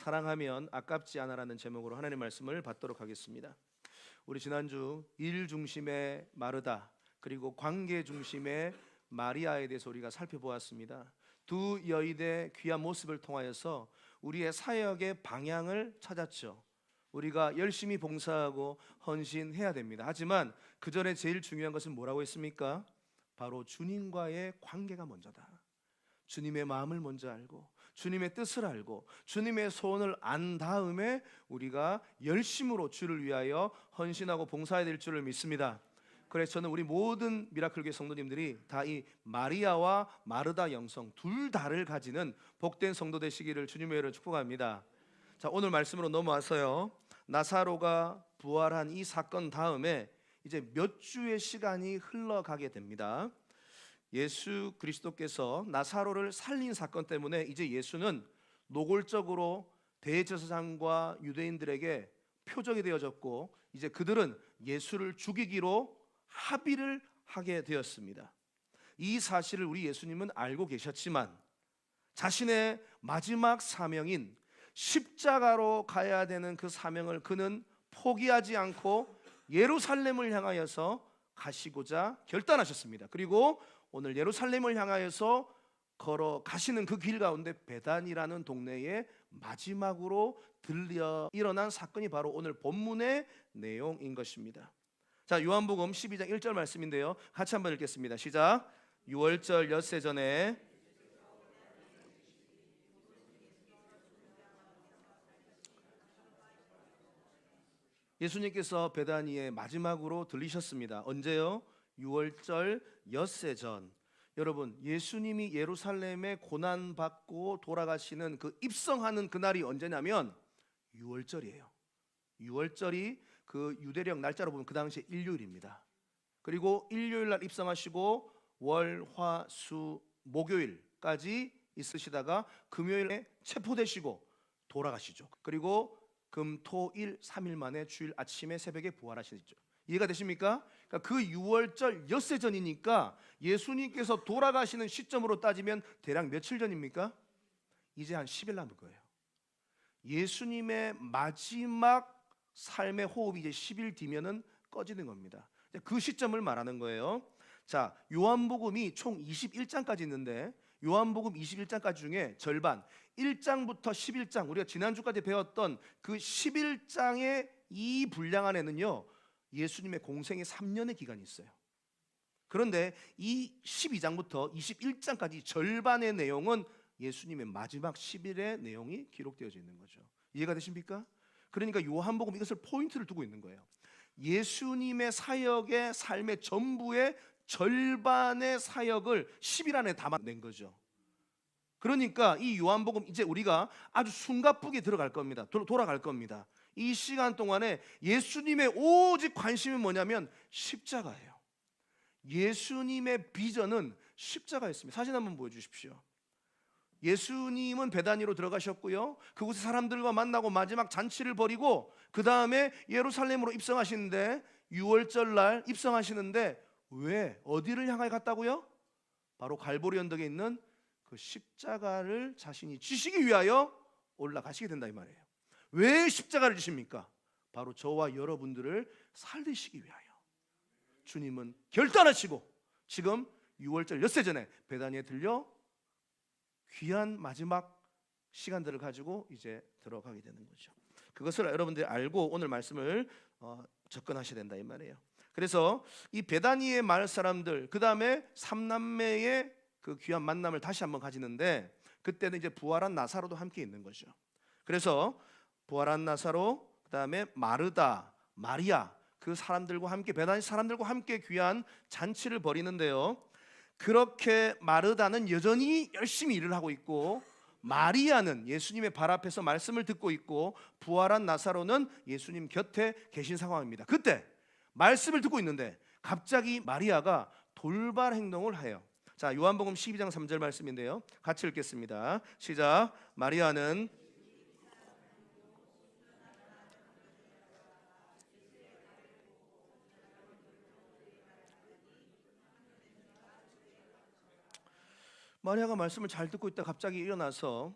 사랑하면 아깝지 않아라는 제목으로 하나님의 말씀을 받도록 하겠습니다. 우리 지난주 일 중심의 마르다 그리고 관계 중심의 마리아에 대해서 우리가 살펴보았습니다. 두 여인의 귀한 모습을 통하여서 우리의 사역의 방향을 찾았죠. 우리가 열심히 봉사하고 헌신해야 됩니다. 하지만 그 전에 제일 중요한 것은 뭐라고 했습니까? 바로 주님과의 관계가 먼저다. 주님의 마음을 먼저 알고 주님의 뜻을 알고 주님의 소원을 안 다음에 우리가 열심으로 주를 위하여 헌신하고 봉사해야 될 줄을 믿습니다. 그래서 저는 우리 모든 미라클교회 성도님들이 다 이 마리아와 마르다 영성 둘 다를 가지는 복된 성도 되시기를 주님의 이름으로 축복합니다. 자, 오늘 말씀으로 넘어와서요, 나사로가 부활한 이 사건 다음에 이제 몇 주의 시간이 흘러가게 됩니다. 예수 그리스도께서 나사로를 살린 사건 때문에 이제 예수는 노골적으로 대제사장과 유대인들에게 표적이 되어졌고, 이제 그들은 예수를 죽이기로 합의를 하게 되었습니다. 이 사실을 우리 예수님은 알고 계셨지만 자신의 마지막 사명인 십자가로 가야 되는 그 사명을 그는 포기하지 않고 예루살렘을 향하여서 가시고자 결단하셨습니다. 그리고 오늘 예루살렘을 향하여서 걸어 가시는 그 길 가운데 베단이라는 동네에 마지막으로 들려 일어난 사건이 바로 오늘 본문의 내용인 것입니다. 자, 요한복음 12장 1절 말씀인데요, 같이 한번 읽겠습니다. 시작. 유월절 엿새 전에 예수님께서 베다니에 마지막으로 들리셨습니다. 언제요? 유월절 엿새 전. 여러분, 예수님이 예루살렘에 고난받고 돌아가시는 그 입성하는 그날이 언제냐면 유월절이에요. 유월절이 그 유대령 날짜로 보면 그 당시에 일요일입니다. 그리고 일요일 날 입성하시고 월, 화, 수, 목요일까지 있으시다가 금요일에 체포되시고 돌아가시죠. 그리고 금, 토, 일 3일 만에 주일 아침에 새벽에 부활하시죠. 이해가 되십니까? 그러니까 그 유월절 엿새 전이니까 예수님께서 돌아가시는 시점으로 따지면 대략 며칠 전입니까? 이제 한 10일 남은 거예요. 예수님의 마지막 삶의 호흡이 이제 10일 뒤면은 꺼지는 겁니다. 그 시점을 말하는 거예요. 자, 요한복음이 총 21장까지 있는데 요한복음 21장까지 중에 절반 1장부터 11장, 우리가 지난주까지 배웠던 그 11장의 이 분량 안에는요 예수님의 공생의 3년의 기간이 있어요. 그런데 이 12장부터 21장까지 절반의 내용은 예수님의 마지막 10일의 내용이 기록되어져 있는 거죠. 이해가 되십니까? 그러니까 요한복음 이것을 포인트를 두고 있는 거예요. 예수님의 사역의 삶의 전부의 절반의 사역을 10일 안에 담아낸 거죠. 그러니까 이 요한복음 이제 우리가 아주 숨가쁘게 들어갈 겁니다. 돌아갈 겁니다. 이 시간 동안에 예수님의 오직 관심이 뭐냐면 십자가예요. 예수님의 비전은 십자가였습니다. 사진 한번 보여주십시오. 예수님은 베다니로 들어가셨고요, 그곳에 사람들과 만나고 마지막 잔치를 벌이고 그 다음에 예루살렘으로 입성하시는데, 유월절 날 입성하시는데 왜 어디를 향해 갔다고요? 바로 갈보리 언덕에 있는 그 십자가를 자신이 지시기 위하여 올라가시게 된다 이 말이에요. 왜 십자가를 지십니까? 바로 저와 여러분들을 살리시기 위하여 주님은 결단하시고 지금 유월절 엿새 전에 베다니에 들려 귀한 마지막 시간들을 가지고 이제 들어가게 되는 거죠. 그것을 여러분들이 알고 오늘 말씀을 접근하셔야 된다 이 말이에요. 그래서 이 베다니의 마을 사람들, 그 다음에 삼남매의 그 귀한 만남을 다시 한번 가지는데, 그때는 이제 부활한 나사로도 함께 있는 거죠. 그래서 부활한 나사로, 그 다음에 마르다, 마리아, 그 사람들과 함께, 베다니 사람들과 함께 귀한 잔치를 벌이는데요, 그렇게 마르다는 여전히 열심히 일을 하고 있고, 마리아는 예수님의 발 앞에서 말씀을 듣고 있고, 부활한 나사로는 예수님 곁에 계신 상황입니다. 그때 말씀을 듣고 있는데 갑자기 마리아가 돌발 행동을 해요. 자, 요한복음 12장 3절 말씀인데요, 같이 읽겠습니다. 시작. 마리아는 마리아가 말씀을 잘 듣고 있다 갑자기 일어나서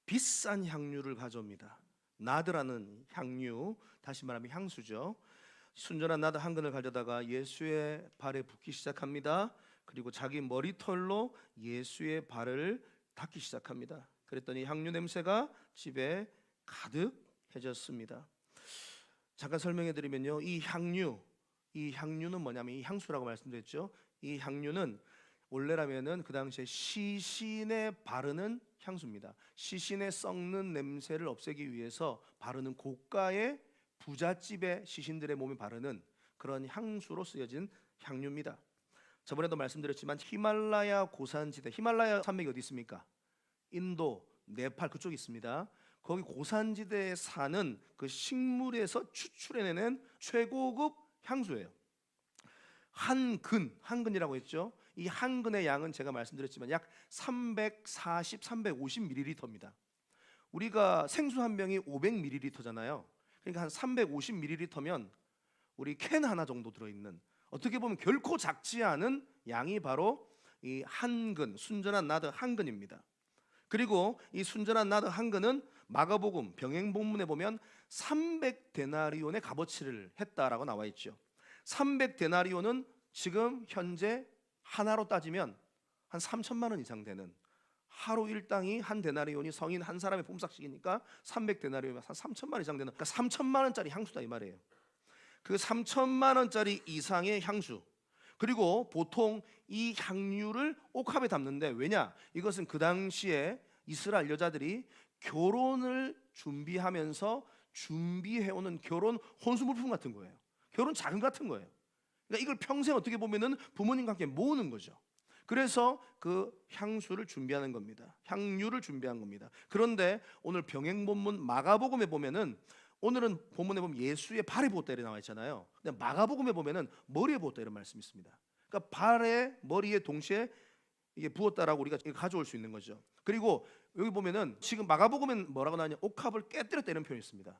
비싼 향유를 가져옵니다. 나드라는 향유, 다시 말하면 향수죠. 순전한 나드 한 근을 가져다가 예수의 발에 붓기 시작합니다. 그리고 자기 머리털로 예수의 발을 닦기 시작합니다. 그랬더니 향유 냄새가 집에 가득해졌습니다. 잠깐 설명해 드리면요, 이 향유는 뭐냐면, 이 향수라고 말씀드렸죠. 이 향유는 원래라면은 그 당시에 시신에 바르는 향수입니다. 시신의 썩는 냄새를 없애기 위해서 바르는 고가의 부잣집의 시신들의 몸에 바르는 그런 향수로 쓰여진 향유입니다. 저번에도 말씀드렸지만 히말라야 고산지대, 히말라야 산맥이 어디 있습니까? 인도, 네팔 그쪽에 있습니다. 거기 고산지대에 사는 그 식물에서 추출해내는 최고급 향수예요. 한 근이라고 했죠. 이 한 근의 양은 제가 말씀드렸지만 약 340, 350ml입니다. 우리가 생수 한 병이 500ml잖아요. 그러니까 한 350ml면 우리 캔 하나 정도 들어있는, 어떻게 보면 결코 작지 않은 양이 바로 이 한 근, 순전한 나드 한 근입니다. 그리고 이 순전한 나드 한 근은 마가복음 병행본문에 보면 300데나리온의 값어치를 했다라고 나와 있죠. 300데나리온은 지금 현재 하나로 따지면 한 3천만 원 이상 되는, 하루 일당이 한 데나리온이 성인 한 사람의 품삯이니까 300데나리온이면 한 3천만 원 이상 되는, 그러니까 3천만 원짜리 향수다 이 말이에요. 그 3천만 원짜리 이상의 향수, 그리고 보통 이 향유를 옥합에 담는데, 왜냐? 이것은 그 당시에 이스라엘 여자들이 결혼을 준비하면서 준비해오는 결혼 혼수물품 같은 거예요. 결혼 자금 같은 거예요. 그러니까 이걸 평생 어떻게 보면은 부모님과 함께 모으는 거죠. 그래서 그 향수를 준비하는 겁니다. 향유를 준비한 겁니다. 그런데 오늘 병행본문 마가복음에 보면은, 오늘은 본문에 보면 예수의 발에 부었다 이렇게 나와 있잖아요. 근데 마가복음에 보면은 머리에 부었다 이런 말씀이 있습니다. 그러니까 발에 머리에 동시에 이게 부었다라고 우리가 가져올 수 있는 거죠. 그리고 여기 보면은 지금 마가복음엔 뭐라고 나오냐, 옥합을 깨뜨렸다 이런 표현이 있습니다.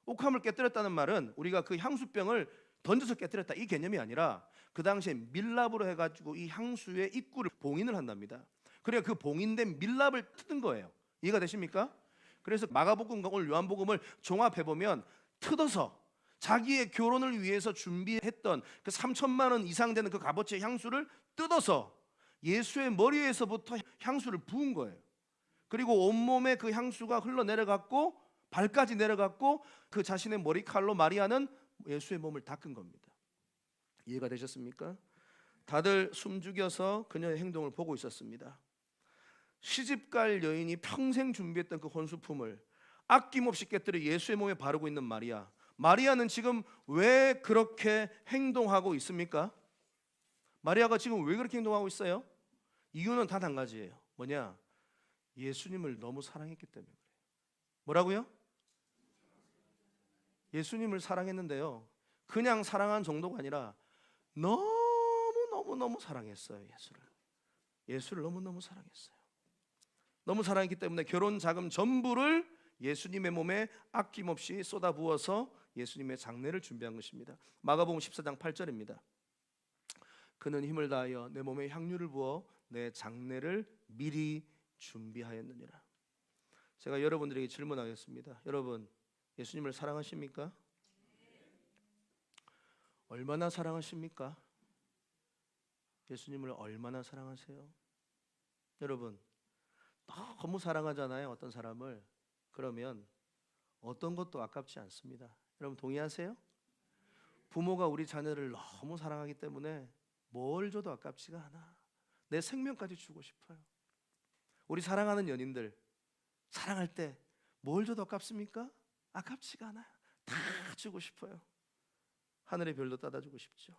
옥합을 깨뜨렸다는 말은 우리가 그 향수병을 던져서 깨뜨렸다 이 개념이 아니라, 그 당시에 밀랍으로 해가지고 이 향수의 입구를 봉인을 한답니다. 그래야 그 봉인된 밀랍을 뜯은 거예요. 이해가 되십니까? 그래서 마가복음과 오늘 요한복음을 종합해 보면 뜯어서 자기의 결혼을 위해서 준비했던 그 3천만 원 이상 되는 그 값어치의 향수를 뜯어서 예수의 머리에서부터 향수를 부은 거예요. 그리고 온몸에 그 향수가 흘러내려갔고 발까지 내려갔고 그 자신의 머리칼로 마리아는 예수의 몸을 닦은 겁니다. 이해가 되셨습니까? 다들 숨죽여서 그녀의 행동을 보고 있었습니다. 시집갈 여인이 평생 준비했던 그 혼수품을 아낌없이 깨뜨려 예수의 몸에 바르고 있는 마리아. 마리아는 지금 왜 그렇게 행동하고 있습니까? 마리아가 지금 왜 그렇게 행동하고 있어요? 이유는 단 한 가지예요. 뭐냐? 예수님을 너무 사랑했기 때문에 그래요. 뭐라고요? 예수님을 사랑했는데요, 그냥 사랑한 정도가 아니라 너무 사랑했어요. 예수를 너무 사랑했어요. 너무 사랑했기 때문에 결혼 자금 전부를 예수님의 몸에 아낌없이 쏟아부어서 예수님의 장례를 준비한 것입니다. 마가복음 14장 8절입니다. 그는 힘을 다하여 내 몸에 향유를 부어 내 장례를 미리 준비하였느니라. 제가 여러분들에게 질문하겠습니다. 여러분, 예수님을 사랑하십니까? 얼마나 사랑하십니까? 예수님을 얼마나 사랑하세요? 여러분, 너무 사랑하잖아요, 어떤 사람을. 그러면 어떤 것도 아깝지 않습니다. 여러분 동의하세요? 부모가 우리 자녀를 너무 사랑하기 때문에 뭘 줘도 아깝지가 않아. 내 생명까지 주고 싶어요. 우리 사랑하는 연인들, 사랑할 때 뭘 줘도 아깝습니까? 아깝지가 않아요. 다 주고 싶어요. 하늘의 별도 따다 주고 싶죠.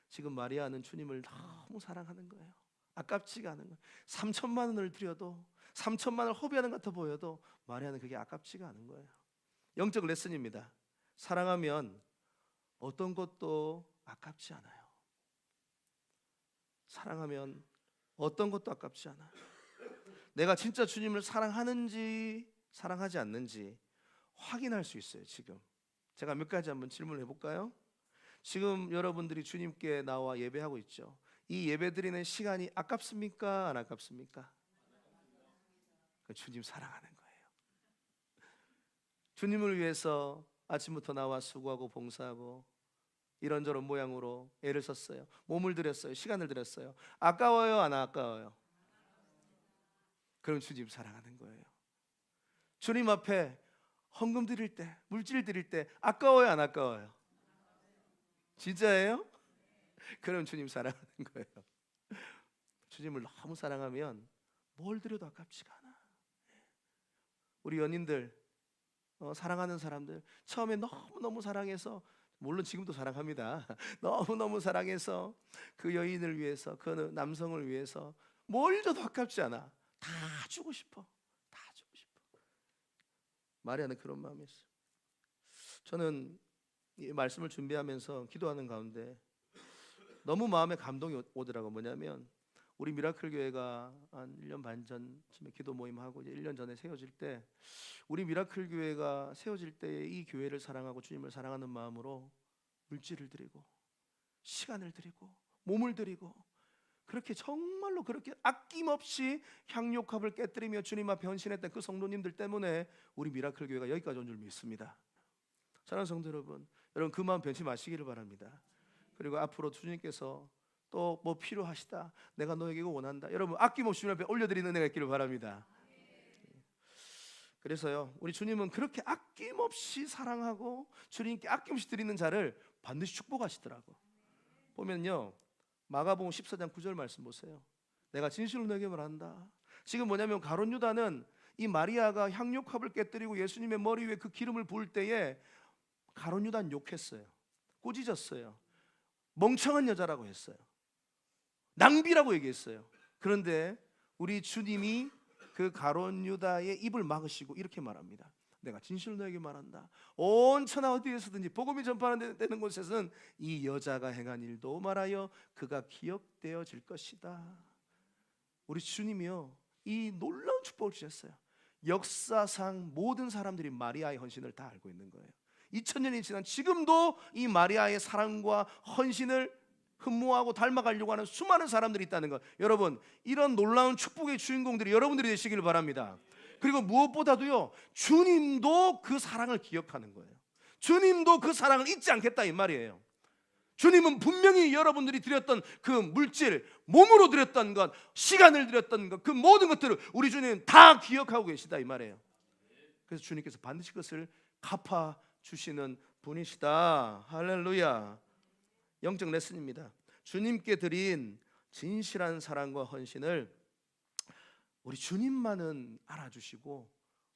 지금 마리아는 주님을 너무 사랑하는 거예요. 아깝지가 않은 거예요. 3천만 원을 드려도, 3천만 원을 허비하는 것 같아 보여도 마리아는 그게 아깝지가 않은 거예요. 영적 레슨입니다. 사랑하면 어떤 것도 아깝지 않아요. 사랑하면 어떤 것도 아깝지 않아요. 내가 진짜 주님을 사랑하는지 사랑하지 않는지 확인할 수 있어요. 지금 제가 몇 가지 한번 질문을 해볼까요? 지금 여러분들이 주님께 나와 예배하고 있죠. 이 예배드리는 시간이 아깝습니까? 안 아깝습니까? 주님 사랑하는 거예요. 주님을 위해서 아침부터 나와 수고하고 봉사하고 이런저런 모양으로 애를 썼어요. 몸을 들였어요. 시간을 들였어요. 아까워요? 안 아까워요? 그럼 주님 사랑하는 거예요. 주님 앞에 헌금 드릴 때, 물질 드릴 때 아까워요? 안 아까워요? 진짜예요? 그럼 주님 사랑하는 거예요. 주님을 너무 사랑하면 뭘 드려도 아깝지가 않아. 우리 연인들, 사랑하는 사람들 처음에 너무너무 사랑해서, 물론 지금도 사랑합니다. 너무너무 사랑해서 그 여인을 위해서, 그 남성을 위해서 뭘 줘도 아깝지 않아. 다 주고 싶어. 다 주고 싶어. 마리아는 그런 마음이었어요. 저는 이 말씀을 준비하면서 기도하는 가운데 너무 마음에 감동이 오더라고. 뭐냐면 우리 미라클 교회가 한 1년 반 전쯤에 기도 모임하고 이제 1년 전에 세워질 때, 우리 미라클 교회가 세워질 때 이 교회를 사랑하고 주님을 사랑하는 마음으로 물질을 드리고 시간을 드리고 몸을 드리고, 그렇게 정말로 그렇게 아낌없이 향료컵을 깨뜨리며 주님 앞에 헌신했던 그 성도님들 때문에 우리 미라클 교회가 여기까지 온 줄 믿습니다. 사랑하는 성도 여러분, 여러분 그 마음 변치 마시기를 바랍니다. 그리고 앞으로 주님께서 또 뭐 필요하시다, 내가 너에게 이거 원한다, 여러분 아낌없이 주님 앞에 올려드리는 은혜가 있기를 바랍니다. 그래서요, 우리 주님은 그렇게 아낌없이 사랑하고 주님께 아낌없이 드리는 자를 반드시 축복하시더라고. 보면요, 마가복음 14장 9절 말씀 보세요. 내가 진실로 너에게 말한다. 지금 뭐냐면 가룟 유다는 이 마리아가 향료컵을 깨뜨리고 예수님의 머리 위에 그 기름을 부을 때에 가룟 유다는 욕했어요. 꾸짖었어요. 멍청한 여자라고 했어요. 낭비라고 얘기했어요. 그런데 우리 주님이 그 가룟 유다의 입을 막으시고 이렇게 말합니다. 내가 진실로 너에게 말한다. 온 천하 어디에서든지 복음이 전파되는 곳에서는 이 여자가 행한 일도 말하여 그가 기억되어질 것이다. 우리 주님이요, 이 놀라운 축복을 주셨어요. 역사상 모든 사람들이 마리아의 헌신을 다 알고 있는 거예요. 2000년이 지난 지금도 이 마리아의 사랑과 헌신을 흠모하고 닮아가려고 하는 수많은 사람들이 있다는 것. 여러분, 이런 놀라운 축복의 주인공들이 여러분들이 되시기를 바랍니다. 그리고 무엇보다도요, 주님도 그 사랑을 기억하는 거예요. 주님도 그 사랑을 잊지 않겠다 이 말이에요. 주님은 분명히 여러분들이 드렸던 그 물질, 몸으로 드렸던 것, 시간을 드렸던 것, 그 모든 것들을 우리 주님 다 기억하고 계시다 이 말이에요. 그래서 주님께서 반드시 그것을 갚아주시는 분이시다. 할렐루야. 영적 레슨입니다. 주님께 드린 진실한 사랑과 헌신을 우리 주님만은 알아주시고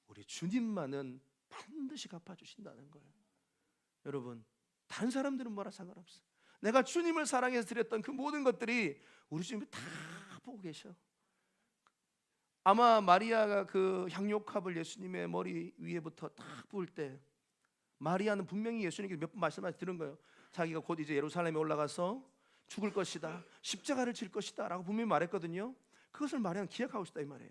우리 주님만은 반드시 갚아주신다는 거예요. 여러분, 다른 사람들은 뭐라 상관없어요. 내가 주님을 사랑해서 드렸던 그 모든 것들이 우리 주님이 다 보고 계셔. 아마 마리아가 그 향료컵을 예수님의 머리 위에부터 딱 부을 때 마리아는 분명히 예수님께 몇 번 말씀하시 들은 거예요. 자기가 곧 이제 예루살렘에 올라가서 죽을 것이다, 십자가를 질 것이다 라고 분명히 말했거든요. 그것을 마리아는 기억하고 있다 이 말이에요.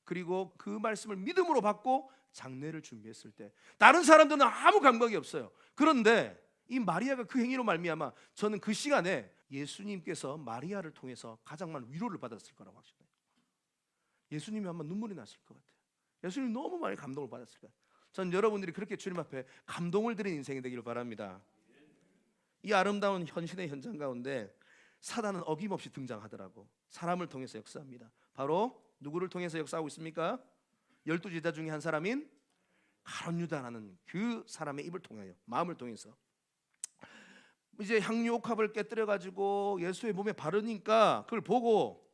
그리고 그 말씀을 믿음으로 받고 장례를 준비했을 때 다른 사람들은 아무 감각이 없어요. 그런데 이 마리아가 그 행위로 말미암아 저는 그 시간에 예수님께서 마리아를 통해서 가장 많은 위로를 받았을 거라고 확신해요. 예수님이 아마 눈물이 났을 것 같아요. 예수님이 너무 많이 감동을 받았을 거예요. 전 여러분들이 그렇게 주님 앞에 감동을 드리는 인생이 되기를 바랍니다. 이 아름다운 헌신의 현장 가운데 사단은 어김없이 등장하더라고. 사람을 통해서 역사합니다. 바로 누구를 통해서 역사하고 있습니까? 12제자 중에 한 사람인 가룟 유다라는 그 사람의 입을 통하여, 마음을 통해서 이제 향유옥합을 깨뜨려 가지고 예수의 몸에 바르니까 그걸 보고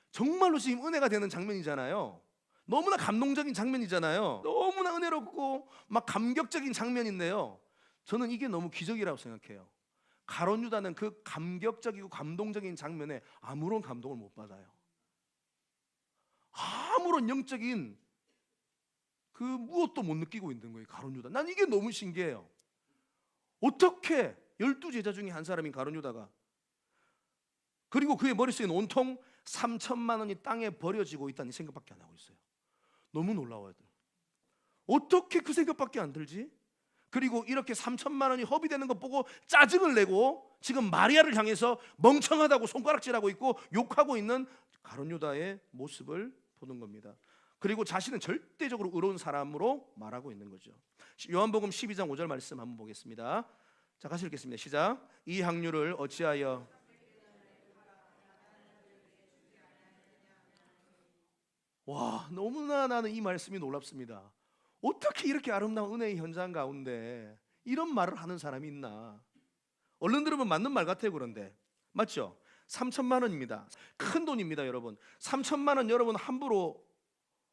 정말로 지금 은혜가 되는 장면이잖아요. 너무나 감동적인 장면이잖아요. 너무나 은혜롭고 막 감격적인 장면인데요, 저는 이게 너무 기적이라고 생각해요. 가룟 유다는 그 감격적이고 감동적인 장면에 아무런 감동을 못 받아요. 아무런 영적인 그 무엇도 못 느끼고 있는 거예요. 가룟 유다. 난 이게 너무 신기해요. 어떻게 12제자 중에 한 사람인 가룟 유다가, 그리고 그의 머릿속에는 온통 3천만 원이 땅에 버려지고 있다는 생각밖에 안 하고 있어요. 너무 놀라워요. 어떻게 그 생각밖에 안 들지? 그리고 이렇게 3천만 원이 허비되는 것 보고 짜증을 내고 지금 마리아를 향해서 멍청하다고 손가락질하고 있고 욕하고 있는 가룟 유다의 모습을 보는 겁니다. 그리고 자신은 절대적으로 의로운 사람으로 말하고 있는 거죠. 요한복음 12장 5절 말씀 한번 보겠습니다. 자, 같이 읽겠습니다. 시작. 이 학류를 어찌하여 와, 너무나 나는 이 말씀이 놀랍습니다. 어떻게 이렇게 아름다운 은혜의 현장 가운데 이런 말을 하는 사람이 있나? 얼른 들으면 맞는 말 같아요. 그런데 맞죠? 3천만 원입니다. 큰 돈입니다. 여러분 3천만 원 여러분 함부로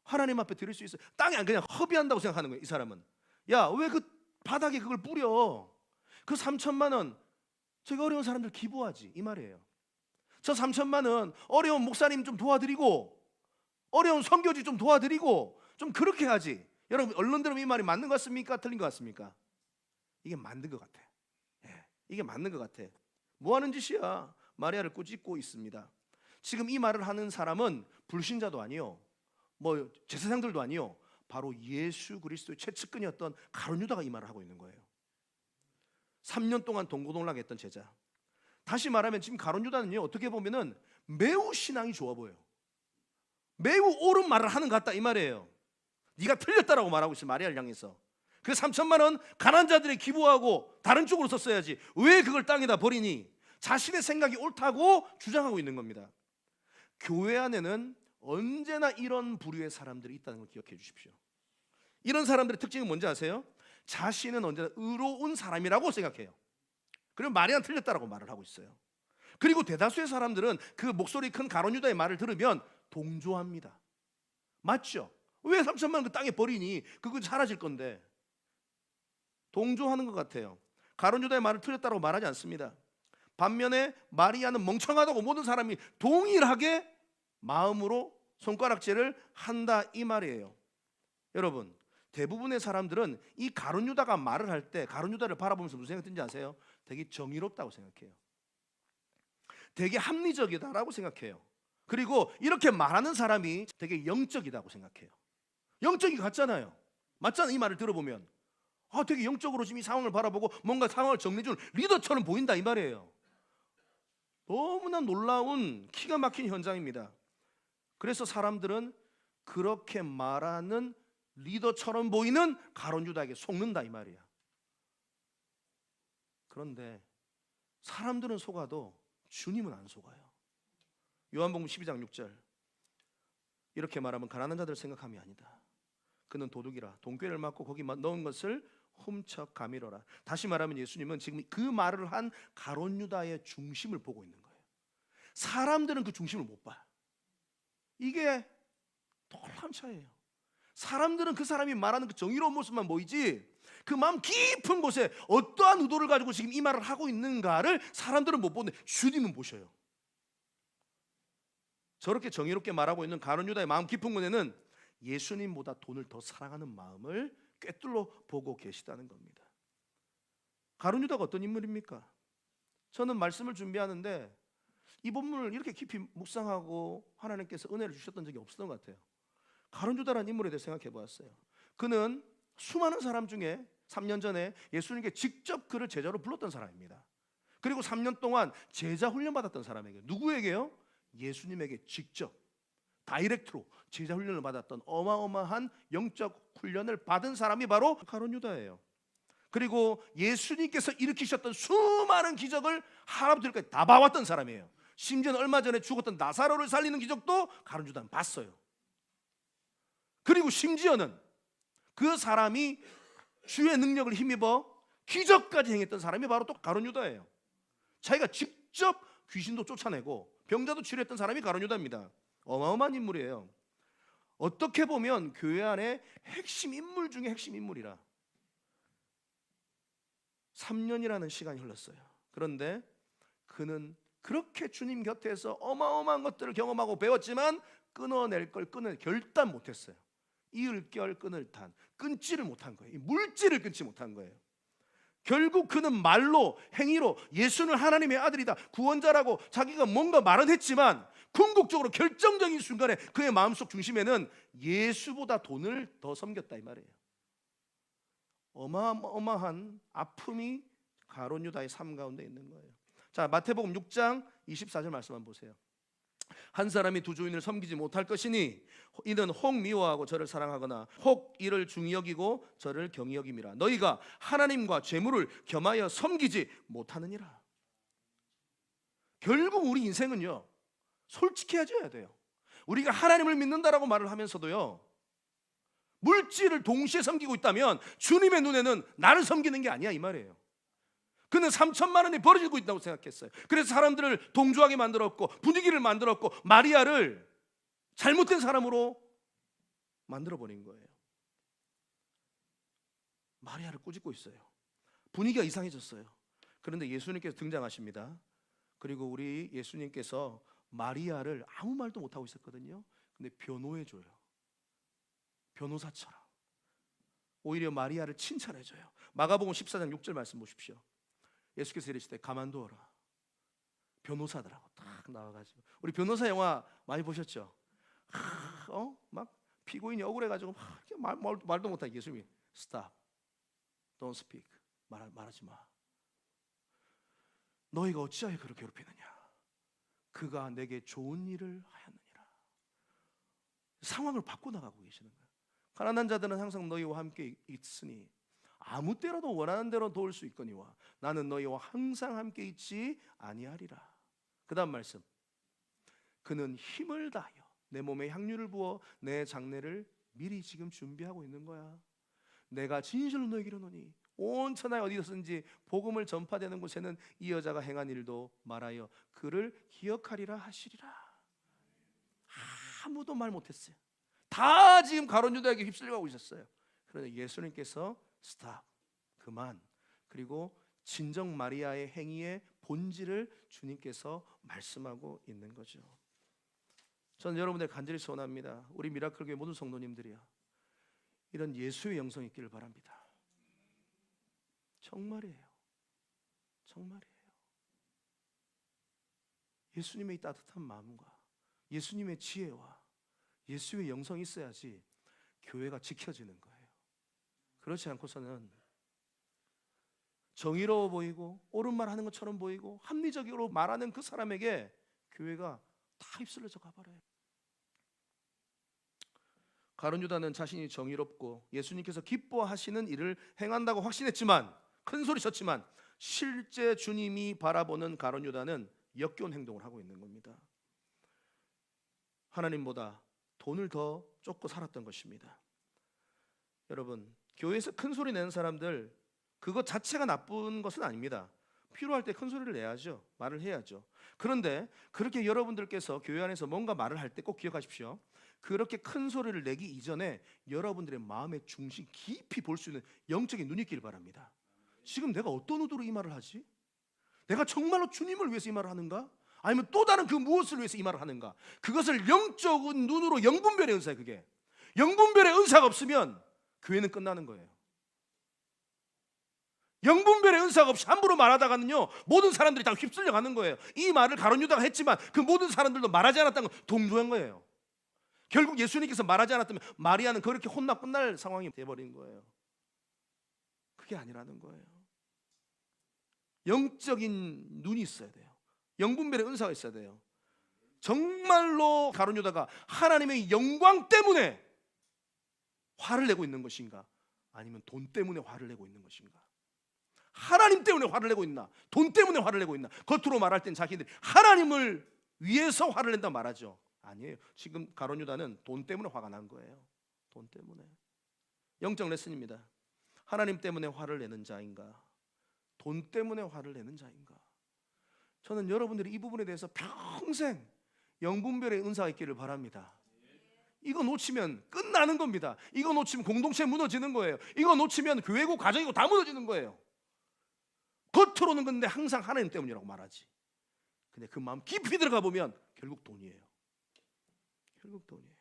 하나님 앞에 드릴 수 있어요? 땅에 그냥 허비한다고 생각하는 거예요. 이 사람은 야, 왜 그 바닥에 그걸 뿌려? 그 3천만 원 저기 어려운 사람들 기부하지 이 말이에요. 저 3천만 원 어려운 목사님 좀 도와드리고 어려운 선교지 좀 도와드리고 좀 그렇게 하지. 여러분 얼른 들으면 이 말이 맞는 것 같습니까? 틀린 것 같습니까? 이게 맞는 것 같아. 이게 맞는 것 같아. 뭐 하는 짓이야? 마리아를 꾸짖고 있습니다. 지금 이 말을 하는 사람은 불신자도 아니요, 뭐 제사장들도 아니요, 바로 예수 그리스도의 최측근이었던 가룟 유다가 이 말을 하고 있는 거예요. 3년 동안 동고동락했던 제자. 다시 말하면 지금 가룟 유다는요, 어떻게 보면은 매우 신앙이 좋아 보여요. 매우 옳은 말을 하는 것 같다 이 말이에요. 네가 틀렸다라고 말하고 있어요. 마리아를 향해서. 그 3천만 원 가난한 자들에 기부하고 다른 쪽으로 썼어야지 왜 그걸 땅에다 버리니? 자신의 생각이 옳다고 주장하고 있는 겁니다. 교회 안에는 언제나 이런 부류의 사람들이 있다는 걸 기억해 주십시오. 이런 사람들의 특징은 뭔지 아세요? 자신은 언제나 의로운 사람이라고 생각해요. 그리고 마리아는 틀렸다라고 말을 하고 있어요. 그리고 대다수의 사람들은 그 목소리 큰 가룟 유다의 말을 들으면 동조합니다. 맞죠? 왜 3천만 원 그 땅에 버리니? 그거 사라질 건데. 동조하는 것 같아요. 가룟 유다의 말을 틀렸다고 말하지 않습니다. 반면에 마리아는 멍청하다고 모든 사람이 동일하게 마음으로 손가락질을 한다 이 말이에요. 여러분 대부분의 사람들은 이 가룟 유다가 말을 할 때 가룟 유다를 바라보면서 무슨 생각 드는지 아세요? 되게 정의롭다고 생각해요. 되게 합리적이다라고 생각해요. 그리고 이렇게 말하는 사람이 되게 영적이다고 생각해요. 영적이 같잖아요. 맞잖아요. 이 말을 들어보면 되게 영적으로 지금 이 상황을 바라보고 뭔가 상황을 정리해주는 리더처럼 보인다 이 말이에요. 너무나 놀라운 기가 막힌 현장입니다. 그래서 사람들은 그렇게 말하는 리더처럼 보이는 가룟 유다에게 속는다 이 말이야. 그런데 사람들은 속아도 주님은 안 속아요. 요한복음 12장 6절 이렇게 말하면 가난한 자들 생각함이 아니다. 그는 도둑이라 돈꾀를 맞고 거기 넣은 것을 훔쳐 가미러라. 다시 말하면 예수님은 지금 그 말을 한 가룟 유다의 중심을 보고 있는 거예요. 사람들은 그 중심을 못 봐. 이게 놀라운 차이예요. 사람들은 그 사람이 말하는 그 정의로운 모습만 보이지 그 마음 깊은 곳에 어떠한 의도를 가지고 지금 이 말을 하고 있는가를 사람들은 못 보는데 주님은 보셔요. 저렇게 정의롭게 말하고 있는 가룟 유다의 마음 깊은 곳에는 예수님보다 돈을 더 사랑하는 마음을 꿰뚫어 보고 계시다는 겁니다. 가룟 유다가 어떤 인물입니까? 저는 말씀을 준비하는데 이 본문을 이렇게 깊이 묵상하고 하나님께서 은혜를 주셨던 적이 없었던 것 같아요. 가룟 유다라는 인물에 대해 생각해 보았어요. 그는 수많은 사람 중에 3년 전에 예수님께 직접 그를 제자로 불렀던 사람입니다. 그리고 3년 동안 제자 훈련 받았던 사람에게, 누구에게요? 예수님에게 직접 다이렉트로 제자 훈련을 받았던 어마어마한 영적 훈련을 받은 사람이 바로 가룟 유다예요. 그리고 예수님께서 일으키셨던 수많은 기적을 하나부터 다 봐왔던 사람이에요. 심지어는 얼마 전에 죽었던 나사로를 살리는 기적도 가룟 유다는 봤어요. 그리고 심지어는 그 사람이 주의 능력을 힘입어 기적까지 행했던 사람이 바로 또 가룟 유다예요. 자기가 직접 귀신도 쫓아내고 병자도 치료했던 사람이 가룟 유다입니다. 어마어마한 인물이에요. 어떻게 보면 교회 안에 핵심 인물 중에 핵심 인물이라. 3년이라는 시간이 흘렀어요. 그런데 그는 그렇게 주님 곁에서 어마어마한 것들을 경험하고 배웠지만 끊어낼 걸 결단 못했어요. 이을 결 끊을 탄 끊지를 못한 거예요. 이 물질을 끊지 못한 거예요. 결국 그는 말로 행위로 예수는 하나님의 아들이다, 구원자라고 자기가 뭔가 말은 했지만 궁극적으로 결정적인 순간에 그의 마음속 중심에는 예수보다 돈을 더 섬겼다 이 말이에요. 어마어마한 아픔이 가룟 유다의 삶 가운데 있는 거예요. 자, 마태복음 6장 24절 말씀 한번 보세요. 한 사람이 두 주인을 섬기지 못할 것이니 이는 혹 미워하고 저를 사랑하거나 혹 이를 중히 여기고 저를 경히 여김이라. 너희가 하나님과 재물을 겸하여 섬기지 못하느니라. 결국 우리 인생은요, 솔직해져야 돼요. 우리가 하나님을 믿는다라고 말을 하면서도요, 물질을 동시에 섬기고 있다면 주님의 눈에는 나를 섬기는 게 아니야 이 말이에요. 그는 3천만 원이 벌어지고 있다고 생각했어요. 그래서 사람들을 동조하게 만들었고 분위기를 만들었고 마리아를 잘못된 사람으로 만들어버린 거예요. 마리아를 꾸짖고 있어요. 분위기가 이상해졌어요. 그런데 예수님께서 등장하십니다. 그리고 우리 예수님께서 마리아를 아무 말도 못하고 있었거든요. 근데 변호해줘요. 변호사처럼 오히려 마리아를 칭찬해줘요. 마가복음 14장 6절 말씀 보십시오. 예수께서 이르시되 가만두어라. 변호사들하고 딱 나와가지고, 우리 변호사 영화 많이 보셨죠? 막 피고인이 억울해가지고 말도 못하게 예수님이 Stop, don't speak, 말하지 마. 너희가 어찌하여 그를 괴롭히느냐? 그가 내게 좋은 일을 하였느니라. 상황을 바꿔나가고 계시는 거예요. 가난한 자들은 항상 너희와 함께 있으니 아무 때라도 원하는 대로 도울 수 있거니와 나는 너희와 항상 함께 있지 아니하리라. 그 다음 말씀, 그는 힘을 다하여 내 몸에 향유를 부어 내 장례를 미리 지금 준비하고 있는 거야. 내가 진실로 너에게 이르노니 온 천하에 어디서든지 복음을 전파되는 곳에는 이 여자가 행한 일도 말하여 그를 기억하리라 하시리라. 아무도 말 못했어요. 다 지금 가룟 유다에게 휩쓸려가고 있었어요. 그런데 예수님께서 스탑, 그만. 그리고 진정 마리아의 행위의 본질을 주님께서 말씀하고 있는 거죠. 저는 여러분들 간절히 소원합니다. 우리 미라클교회 모든 성도님들이요, 이런 예수의 영성이 있기를 바랍니다. 정말이에요. 정말이에요. 예수님의 따뜻한 마음과 예수님의 지혜와 예수의 영성이 있어야지 교회가 지켜지는 거예요. 그렇지 않고서는 정의로워 보이고 옳은 말 하는 것처럼 보이고 합리적으로 말하는 그 사람에게 교회가 다 휩쓸려져 가버려요. 가룟 유다는 자신이 정의롭고 예수님께서 기뻐하시는 일을 행한다고 확신했지만, 큰 소리 쳤지만, 실제 주님이 바라보는 가룟 유다는 역겨운 행동을 하고 있는 겁니다. 하나님보다 돈을 더 쫓고 살았던 것입니다. 여러분, 교회에서 큰 소리 내는 사람들, 그것 자체가 나쁜 것은 아닙니다. 필요할 때 큰 소리를 내야죠. 말을 해야죠. 그런데 그렇게 여러분들께서 교회 안에서 뭔가 말을 할 때 꼭 기억하십시오. 그렇게 큰 소리를 내기 이전에 여러분들의 마음의 중심 깊이 볼 수 있는 영적인 눈이 있길 바랍니다. 지금 내가 어떤 의도로 이 말을 하지? 내가 정말로 주님을 위해서 이 말을 하는가? 아니면 또 다른 그 무엇을 위해서 이 말을 하는가? 그것을 영적인 눈으로, 영분별의 은사예요. 그게 영분별의 은사가 없으면 교회는 끝나는 거예요. 영분별의 은사가 없이 함부로 말하다가는요, 모든 사람들이 다 휩쓸려 가는 거예요. 이 말을 가룟 유다가 했지만 그 모든 사람들도 말하지 않았다는 건 동조한 거예요. 결국 예수님께서 말하지 않았다면 마리아는 그렇게 혼나 끝날 상황이 돼버린 거예요. 그게 아니라는 거예요. 영적인 눈이 있어야 돼요. 영분별의 은사가 있어야 돼요. 정말로 가룟 유다가 하나님의 영광 때문에 화를 내고 있는 것인가, 아니면 돈 때문에 화를 내고 있는 것인가? 하나님 때문에 화를 내고 있나, 돈 때문에 화를 내고 있나? 겉으로 말할 땐 자기들이 하나님을 위해서 화를 낸다 말하죠. 아니에요. 지금 가룟 유다는 돈 때문에 화가 난 거예요. 돈 때문에. 영적 레슨입니다. 하나님 때문에 화를 내는 자인가, 돈 때문에 화를 내는 자인가? 저는 여러분들이 이 부분에 대해서 평생 영분별의 은사가 있기를 바랍니다. 이거 놓치면 끝나는 겁니다. 이거 놓치면 공동체 무너지는 거예요. 이거 놓치면 교회고 가정이고 다 무너지는 거예요. 겉으로는 근데 항상 하나님 때문이라고 말하지. 근데 그 마음 깊이 들어가 보면 결국 돈이에요. 결국 돈이에요.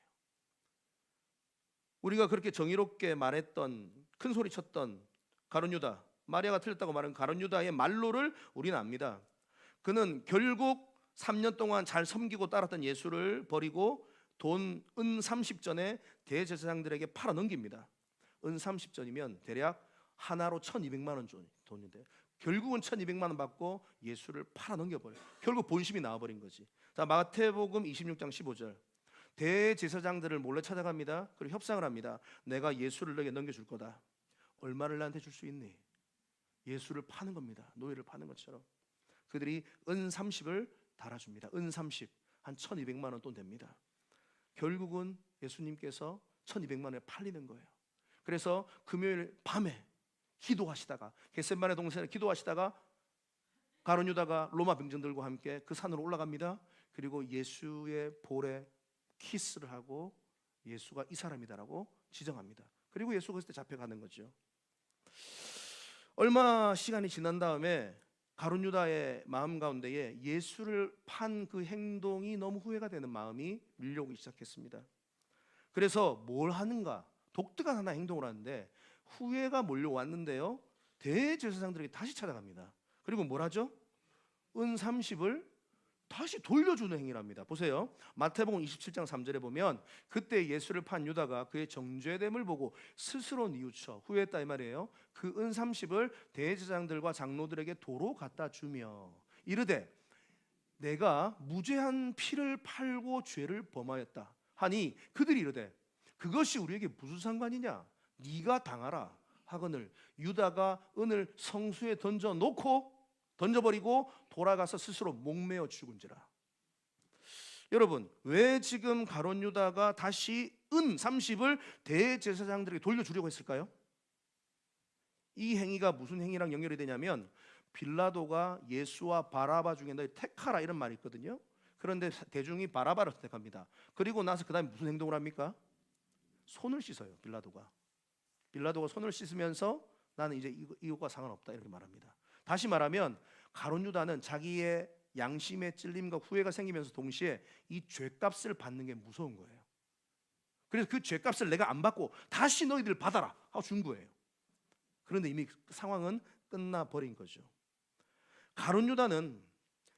우리가 그렇게 정의롭게 말했던, 큰 소리 쳤던 가룟 유다, 마리아가 틀렸다고 말한 가룟 유다의 말로를 우리는 압니다. 그는 결국 3년 동안 잘 섬기고 따랐던 예수를 버리고 은 30전에 대제사장들에게 팔아 넘깁니다. 은 30전이면 대략 하나로 1200만 원 돈인데, 결국은 1200만 원 받고 예수를 팔아 넘겨버려요. 결국 본심이 나와버린 거지. 자, 마태복음 26장 15절. 대제사장들을 몰래 찾아갑니다. 그리고 협상을 합니다. 내가 예수를 너에게 넘겨줄 거다. 얼마를 나한테 줄 수 있니? 예수를 파는 겁니다. 노예를 파는 것처럼. 그들이 은 30을 달아줍니다. 은 30, 한 1200만 원 돈 됩니다. 결국은 예수님께서 1200만 원에 팔리는 거예요. 그래서 금요일 밤에 기도하시다가, 겟세마네 동산에 기도하시다가 가룟 유다가 로마 병정들과 함께 그 산으로 올라갑니다. 그리고 예수의 볼에 키스를 하고 예수가 이 사람이다라고 지정합니다. 그리고 예수가 그때 잡혀가는 거죠. 얼마 시간이 지난 다음에 가룟 유다의 마음 가운데에 예수를 판 그 행동이 너무 후회가 되는 마음이 밀려오기 시작했습니다. 그래서 뭘 하는가? 독특한 하나의 행동을 하는데 후회가 몰려왔는데요, 대제사장들에게 다시 찾아갑니다. 그리고 뭘 하죠? 은 30을 다시 돌려주는 행위랍니다. 보세요. 마태복음 27장 3절에 보면 그때 예수를 판 유다가 그의 정죄됨을 보고 스스로 뉘우쳐 후회했다 이 말이에요. 그 은 30을 대제사장들과 장로들에게 도로 갖다 주며 이르되 내가 무죄한 피를 팔고 죄를 범하였다 하니 그들이 이르되 그것이 우리에게 무슨 상관이냐? 네가 당하라 하거늘 유다가 은을 성수에 던져버리고 돌아가서 스스로 목매어 죽은지라. 여러분, 왜 지금 가룟 유다가 다시 은 30을 대제사장들에게 돌려주려고 했을까요? 이 행위가 무슨 행위랑 연결이 되냐면 빌라도가 예수와 바라바 중에 너희 택하라 이런 말이 있거든요. 그런데 대중이 바라바를 선택합니다. 그리고 나서 그 다음에 무슨 행동을 합니까? 손을 씻어요. 빌라도가 손을 씻으면서 나는 이제 이것과 상관없다 이렇게 말합니다. 다시 말하면 가룟 유다는 자기의 양심의 찔림과 후회가 생기면서 동시에 이 죄값을 받는 게 무서운 거예요. 그래서 그 죄값을 내가 안 받고 다시 너희들 받아라 하고 준 거예요. 그런데 이미 상황은 끝나버린 거죠. 가룟 유다는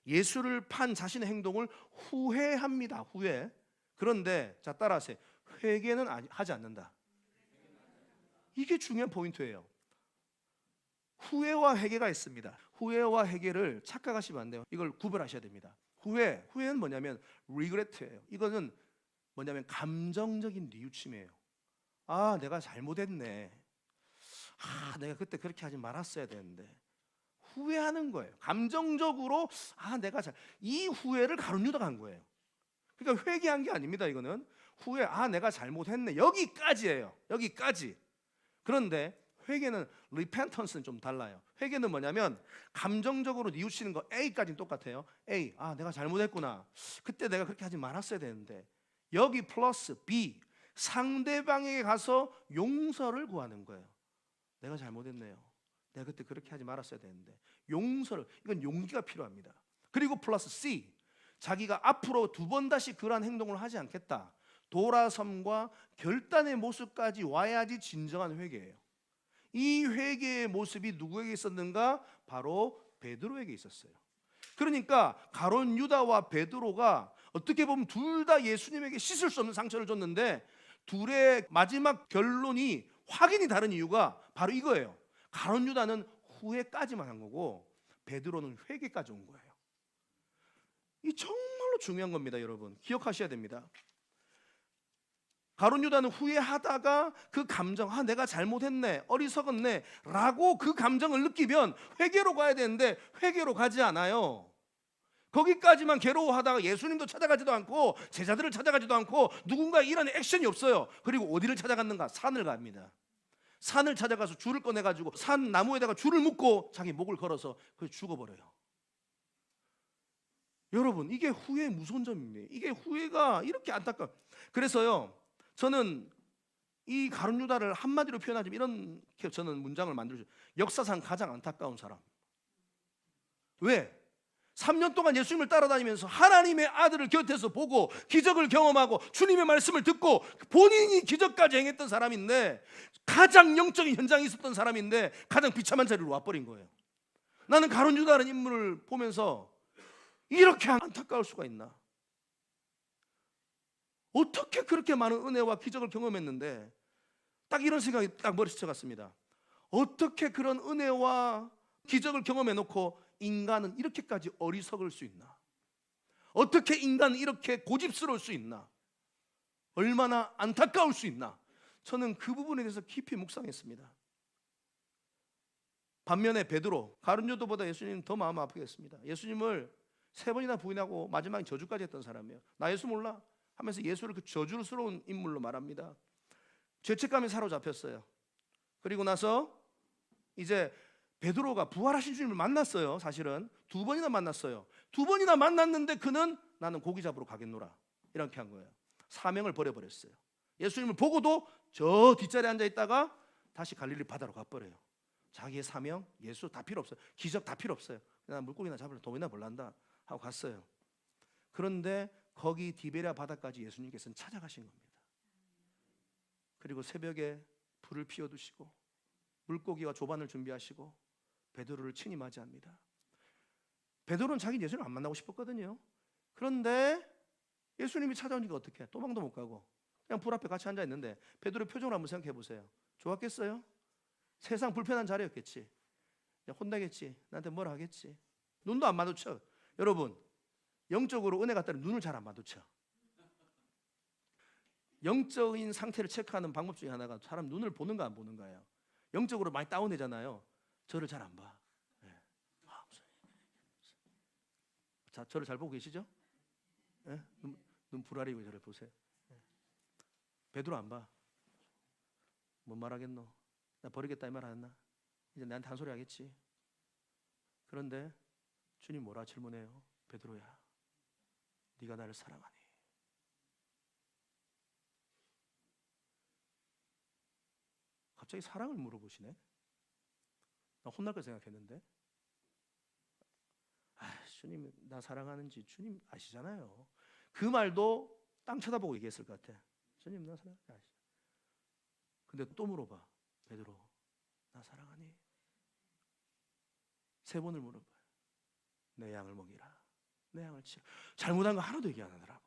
예수를 판 자신의 행동을 후회합니다. 후회. 그런데 자 따라하세요. 회개는 하지 않는다. 이게 중요한 포인트예요. 후회와 회개가 있습니다. 후회와 회개를 착각하시면 안 돼요. 이걸 구별하셔야 됩니다. 후회는 뭐냐면 regret예요. 이거는 뭐냐면 감정적인 뉘우침이에요. 아, 내가 잘못했네. 아, 내가 그때 그렇게 하지 말았어야 되는데. 후회하는 거예요. 감정적으로 이 후회를 가룟 유다가 한 거예요. 그러니까 회개한 게 아닙니다. 이거는 후회, 내가 잘못했네. 여기까지예요. 여기까지. 그런데 회개는 repentance는 좀 달라요. 회개는 뭐냐면 감정적으로 뉘우치는 거 A까지는 똑같아요. A, 내가 잘못했구나. 그때 내가 그렇게 하지 말았어야 되는데. 여기 플러스 B, 상대방에게 가서 용서를 구하는 거예요. 내가 잘못했네요. 내가 그때 그렇게 하지 말았어야 되는데. 용서를, 이건 용기가 필요합니다. 그리고 플러스 C, 자기가 앞으로 2번 다시 그러한 행동을 하지 않겠다. 돌아섬과 결단의 모습까지 와야지 진정한 회개예요. 이 회개의 모습이 누구에게 있었는가? 바로 베드로에게 있었어요. 그러니까 가룟 유다와 베드로가 어떻게 보면 둘 다 예수님에게 씻을 수 없는 상처를 줬는데 둘의 마지막 결론이 확연히 다른 이유가 바로 이거예요. 가룟 유다는 후회까지만 한 거고 베드로는 회개까지 온 거예요. 이 정말로 중요한 겁니다. 여러분 기억하셔야 됩니다. 가룟 유다는 후회하다가 그 감정, 내가 잘못했네, 어리석었네 라고 그 감정을 느끼면 회개로 가야 되는데 회개로 가지 않아요. 거기까지만 괴로워하다가 예수님도 찾아가지도 않고 제자들을 찾아가지도 않고 누군가 일하는 액션이 없어요. 그리고 어디를 찾아갔는가? 산을 갑니다. 산을 찾아가서 줄을 꺼내가지고 산 나무에다가 줄을 묶고 자기 목을 걸어서 그래서 죽어버려요. 여러분 이게 후회의 무서운 점입니다. 이게 후회가 이렇게 안타까워. 그래서요 저는 이 가룟 유다를 한마디로 표현하자면 이렇게 저는 문장을 만들어줘요. 역사상 가장 안타까운 사람. 왜? 3년 동안 예수님을 따라다니면서 하나님의 아들을 곁에서 보고 기적을 경험하고 주님의 말씀을 듣고 본인이 기적까지 행했던 사람인데 가장 영적인 현장에 있었던 사람인데 가장 비참한 자리로 와버린 거예요. 나는 가룟 유다라는 인물을 보면서 이렇게 안타까울 수가 있나? 어떻게 그렇게 많은 은혜와 기적을 경험했는데 딱 이런 생각이 딱 머리에 스쳐갔습니다. 어떻게 그런 은혜와 기적을 경험해 놓고 인간은 이렇게까지 어리석을 수 있나? 어떻게 인간은 이렇게 고집스러울 수 있나? 얼마나 안타까울 수 있나? 저는 그 부분에 대해서 깊이 묵상했습니다. 반면에 베드로, 가룟 유다보다 예수님 더 마음 아프게 했습니다. 예수님을 3번이나 부인하고 마지막에 저주까지 했던 사람이에요. 나 예수 몰라 하면서 예수를 그 저주스러운 인물로 말합니다. 죄책감에 사로잡혔어요. 그리고 나서 이제 베드로가 부활하신 주님을 만났어요. 사실은 2번이나 만났어요. 2번이나 만났는데 그는 나는 고기 잡으러 가겠노라 이렇게 한 거예요. 사명을 버려버렸어요. 예수님을 보고도 저 뒷자리에 앉아 있다가 다시 갈릴리 바다로 가버려요. 자기의 사명, 예수 다 필요 없어요. 기적 다 필요 없어요. 그냥 물고기나 잡으려 돈이나 벌란다 하고 갔어요. 그런데 거기 디베랴 바다까지 예수님께서는 찾아가신 겁니다. 그리고 새벽에 불을 피워두시고 물고기와 조반을 준비하시고 베드로를 친히 맞이합니다. 베드로는 자기 예수를 안 만나고 싶었거든요. 그런데 예수님이 찾아오니까 어떻게 해? 도망도 못 가고 그냥 불 앞에 같이 앉아 있는데 베드로의 표정을 한번 생각해 보세요. 좋았겠어요? 세상 불편한 자리였겠지. 혼나겠지. 나한테 뭐라 하겠지. 눈도 안 마주쳐. 여러분, 영적으로 은혜 갖다는 눈을 잘 안 마주쳐. 영적인 상태를 체크하는 방법 중에 하나가 사람 눈을 보는가 안 보는가예요. 영적으로 많이 다운되잖아요. 저를 잘 안 봐. 네. 자, 저를 잘 보고 계시죠? 네? 눈 부라리고 저를 보세요. 네. 베드로 안 봐. 뭔 말하겠노? 나 버리겠다 이 말 안 했나? 이제 나한테 한 소리 하겠지. 그런데 주님 뭐라 질문해요? 베드로야, 네가 나를 사랑하니? 갑자기 사랑을 물어보시네. 나 혼날 거 생각했는데. 주님 나 사랑하는지 주님 아시잖아요. 그 말도 땅 쳐다보고 얘기했을 것 같아. 주님 나 사랑하는지 아시죠? 근데 또 물어봐. 베드로 나 사랑하니? 3번을 물어봐요. 내 양을 먹이라. 내 양을 치라. 잘못한 거 하나도 얘기 안 하더라고.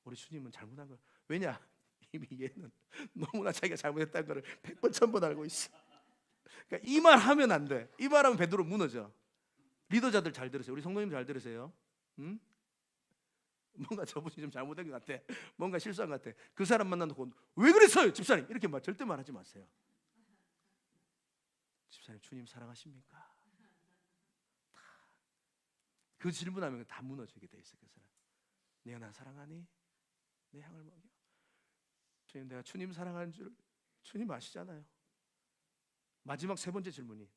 우리 주님은 잘못한 걸, 왜냐? 이미 얘는 너무나 자기가 잘못했다는 걸 100번 1000번 알고 있어. 그러니까 이 말 하면 안 돼. 이 말하면 베드로 무너져. 리더자들 잘 들으세요. 우리 성도님 잘 들으세요. 응? 뭔가 저분이 좀 잘못된 것 같아. 뭔가 실수한 것 같아. 그 사람 만나놓고 왜 그랬어요 집사님? 이렇게 절대 말하지 마세요. 집사님 주님 사랑하십니까? 그 질문하면 다 무너지게 돼 있어요. 그 사람. 네가 나 사랑하니? 내 향을 먹여. 주님 내가 주님 사랑하는 줄 주님 아시잖아요. 마지막 3번째 질문이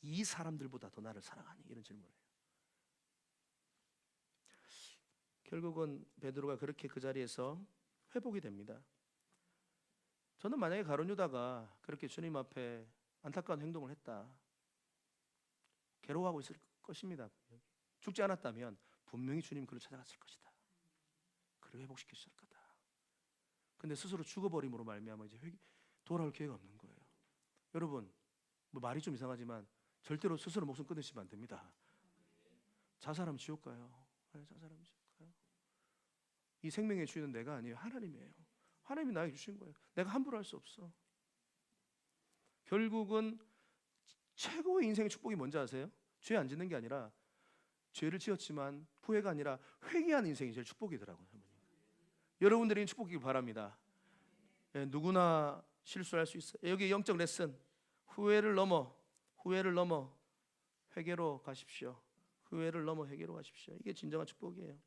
이 사람들보다 더 나를 사랑하니? 이런 질문이에요. 결국은 베드로가 그렇게 그 자리에서 회복이 됩니다. 저는 만약에 가룟 유다가 그렇게 주님 앞에 안타까운 행동을 했다, 괴로워하고 있을 것입니다. 죽지 않았다면 분명히 주님 그를 찾아갔을 것이다. 그를 회복시켰을 거다. 근데 스스로 죽어버림으로 말미암아 이제 돌아올 기회가 없는 거예요. 여러분, 뭐 말이 좀 이상하지만 절대로 스스로 목숨 끊으시면 안 됩니다. 자살하면 지옥 가요. 자살하면 지옥 가요. 이 생명의 주인은 내가 아니에요. 하나님이에요. 하나님이 나에게 주신 거예요. 내가 함부로 할 수 없어. 결국은 최고의 인생의 축복이 뭔지 아세요? 죄 안 짓는 게 아니라 죄를 지었지만 후회가 아니라 회개하는 인생이 제일 축복이더라고요. 여러분들이 축복이길 바랍니다. 누구나 실수할 수 있어요. 여기 영적 레슨, 후회를 넘어 회개로 가십시오. 후회를 넘어 회개로 가십시오. 이게 진정한 축복이에요.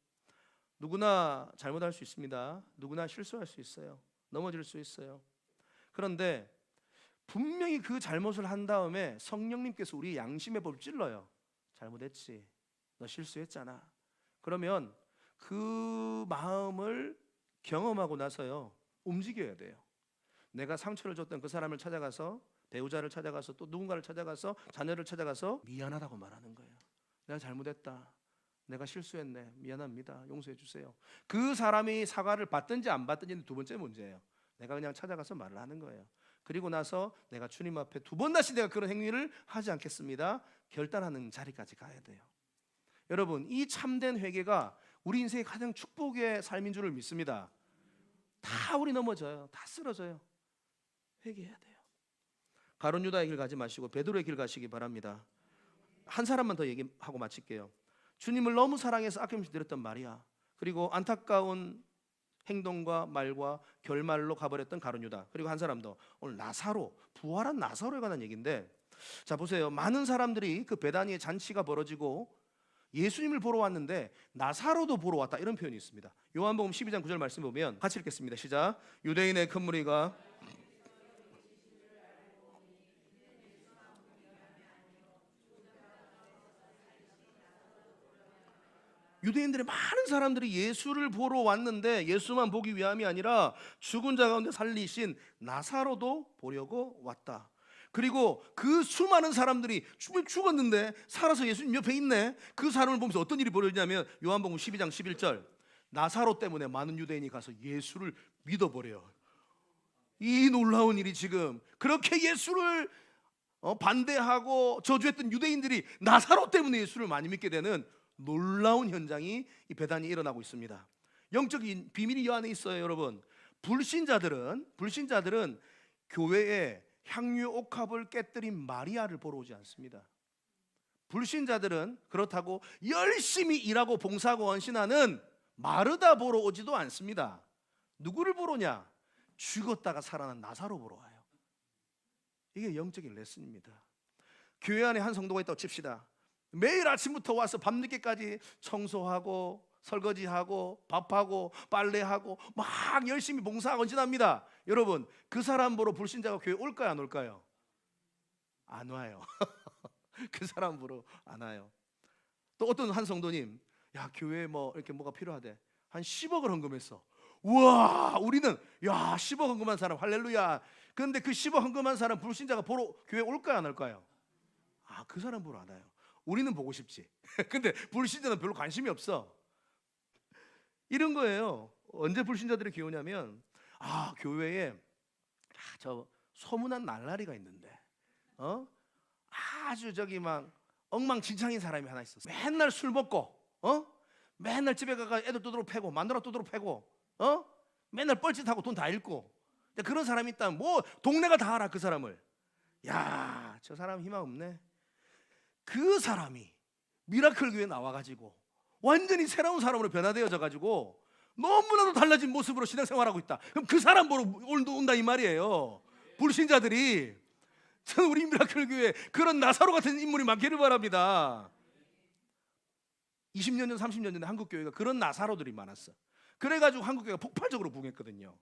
누구나 잘못할 수 있습니다. 누구나 실수할 수 있어요. 넘어질 수 있어요. 그런데 분명히 그 잘못을 한 다음에 성령님께서 우리 양심의 법을 찔러요. 잘못했지, 너 실수했잖아. 그러면 그 마음을 경험하고 나서요 움직여야 돼요. 내가 상처를 줬던 그 사람을 찾아가서, 배우자를 찾아가서, 또 누군가를 찾아가서, 자녀를 찾아가서 미안하다고 말하는 거예요. 내가 잘못했다, 내가 실수했네, 미안합니다, 용서해 주세요. 그 사람이 사과를 받든지 안 받든지는 2번째 문제예요. 내가 그냥 찾아가서 말을 하는 거예요. 그리고 나서 내가 주님 앞에 2번 다시 내가 그런 행위를 하지 않겠습니다 결단하는 자리까지 가야 돼요. 여러분, 이 참된 회개가 우리 인생의 가장 축복의 삶인 줄을 믿습니다. 다 우리 넘어져요. 다 쓰러져요. 회개해야 돼요. 가룟 유다의 길 가지 마시고 베드로의 길 가시기 바랍니다. 한 사람만 더 얘기하고 마칠게요. 주님을 너무 사랑해서 아낌없이 드렸던 마리아, 그리고 안타까운 행동과 말과 결말로 가버렸던 가룟 유다, 그리고 한 사람 더, 오늘 나사로, 부활한 나사로에 관한 얘기인데, 자 보세요. 많은 사람들이 그 베다니의 잔치가 벌어지고 예수님을 보러 왔는데 나사로도 보러 왔다, 이런 표현이 있습니다. 요한복음 12장 9절 말씀 보면 같이 읽겠습니다. 시작. 유대인의 큰 무리가 유대인들의 많은 사람들이 예수를 보러 왔는데 예수만 보기 위함이 아니라 죽은 자 가운데 살리신 나사로도 보려고 왔다. 그리고 그 수많은 사람들이 죽었는데 살아서 예수님 옆에 있네. 그 사람을 보면서 어떤 일이 벌어지냐면 요한복음 12장 11절, 나사로 때문에 많은 유대인이 가서 예수를 믿어버려요. 이 놀라운 일이 지금 그렇게 예수를 반대하고 저주했던 유대인들이 나사로 때문에 예수를 많이 믿게 되는 놀라운 현장이 이 베다니에 일어나고 있습니다. 영적인 비밀이 이 안에 있어요. 여러분, 불신자들은 교회에 향유 옥합을 깨뜨린 마리아를 보러 오지 않습니다. 불신자들은 그렇다고 열심히 일하고 봉사하고 헌신하는 마르다 보러 오지도 않습니다. 누구를 보러 오냐? 죽었다가 살아난 나사로 보러 와요. 이게 영적인 레슨입니다. 교회 안에 한 성도가 있다고 칩시다. 매일 아침부터 와서 밤늦게까지 청소하고 설거지하고 밥하고 빨래하고 막 열심히 봉사하고 헌신합니다. 여러분, 그 사람 보러 불신자가 교회 올까요 안 올까요? 안 와요. 그 사람 보러 안 와요. 또 어떤 한 성도님, 야 교회에 뭐 이렇게 뭐가 필요하대, 한 10억을 헌금했어. 우와, 우리는 야 10억 헌금한 사람 할렐루야. 그런데 그 10억 헌금한 사람 불신자가 보러 교회 올까요 안 올까요? 그 사람 보러 안 와요. 우리는 보고 싶지. 근데 불신자는 별로 관심이 없어. 이런 거예요. 언제 불신자들이 교회 오냐면, 교회에 저 소문난 날라리가 있는데 아주 저기 막 엉망진창인 사람이 하나 있었어. 맨날 술 먹고 맨날 집에 가서 애들 두드러 패고 마누라 두드러 패고 맨날 뻘짓하고 돈 다 잃고, 그런 사람이 있다면 뭐 동네가 다 알아 그 사람을. 야, 저 사람 희망 없네. 그 사람이 미라클 교회에 나와가지고 완전히 새로운 사람으로 변화되어져 가지고 너무나도 달라진 모습으로 신앙생활하고 있다. 그럼 그 사람 보러 온다 이 말이에요. 불신자들이. 저는 우리 미라클 교회에 그런 나사로 같은 인물이 많기를 바랍니다. 20년 전 30년 전에 한국 교회가 그런 나사로들이 많았어. 그래가지고 한국 교회가 폭발적으로 부흥했거든요.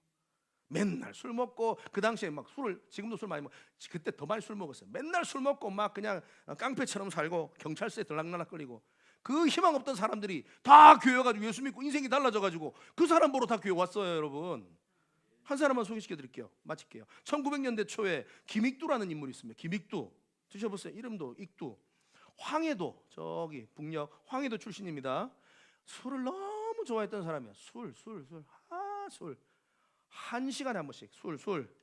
맨날 술 먹고, 그 당시에 막 술을, 지금도 술 많이 먹, 그때 더 많이 술 먹었어요. 맨날 술 먹고 막 그냥 깡패처럼 살고 경찰서에 들락날락 끌리고, 그 희망 없던 사람들이 다 교회 가지고 예수 믿고 인생이 달라져 가지고 그 사람 보러 다 교회 왔어요. 여러분, 한 사람만 소개시켜 드릴게요. 마칠게요. 1900년대 초에 김익두라는 인물이 있습니다. 김익두 드셔보세요. 이름도 익두. 황해도, 저기 북녘 황해도 출신입니다. 술을 너무 좋아했던 사람이야. 술. 한 시간에 한 번씩 술.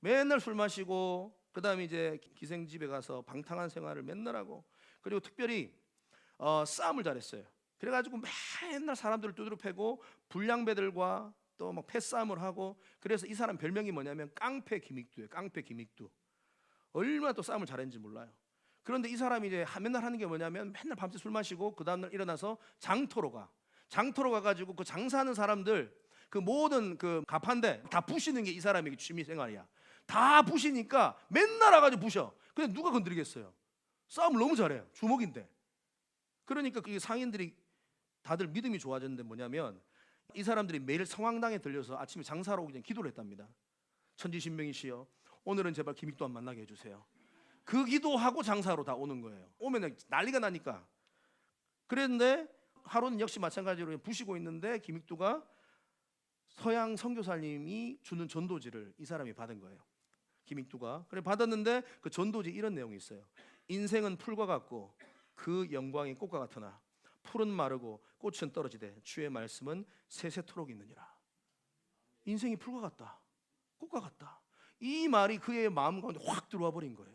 맨날 술 마시고, 그 다음에 이제 기생집에 가서 방탕한 생활을 맨날 하고, 그리고 특별히 싸움을 잘했어요. 그래가지고 맨날 사람들을 두드려 패고 불량배들과 또 막 패싸움을 하고, 그래서 이 사람 별명이 뭐냐면 깡패 김익두예요. 깡패 김익두. 얼마나 또 싸움을 잘했는지 몰라요. 그런데 이 사람이 이제 맨날 하는 게 뭐냐면 맨날 밤새 술 마시고 그 다음날 일어나서 장터로 가가지고 그 장사하는 사람들 그 모든 그 가판대 다 부시는 게 이 사람에게 취미 생활이야. 다 부시니까 맨날 와가지고 부셔. 근데 누가 건드리겠어요? 싸움을 너무 잘해요. 주먹인데. 그러니까 그 상인들이 다들 믿음이 좋아졌는데 뭐냐면, 이 사람들이 매일 성황당에 들려서 아침에 장사로 오기 전에 기도를 했답니다. 천지신명이시여, 오늘은 제발 김익두 안 만나게 해주세요. 그 기도하고 장사로 다 오는 거예요. 오면 난리가 나니까. 그랬는데 하루는 역시 마찬가지로 부시고 있는데 김익두가 서양 선교사님이 주는 전도지를 이 사람이 받은 거예요. 김익두가. 그래 받았는데 그 전도지 이런 내용이 있어요. 인생은 풀과 같고 그 영광이 꽃과 같으나 풀은 마르고 꽃은 떨어지되 주의 말씀은 세세토록 있느니라. 인생이 풀과 같다, 꽃과 같다. 이 말이 그의 마음 가운데 확 들어와 버린 거예요.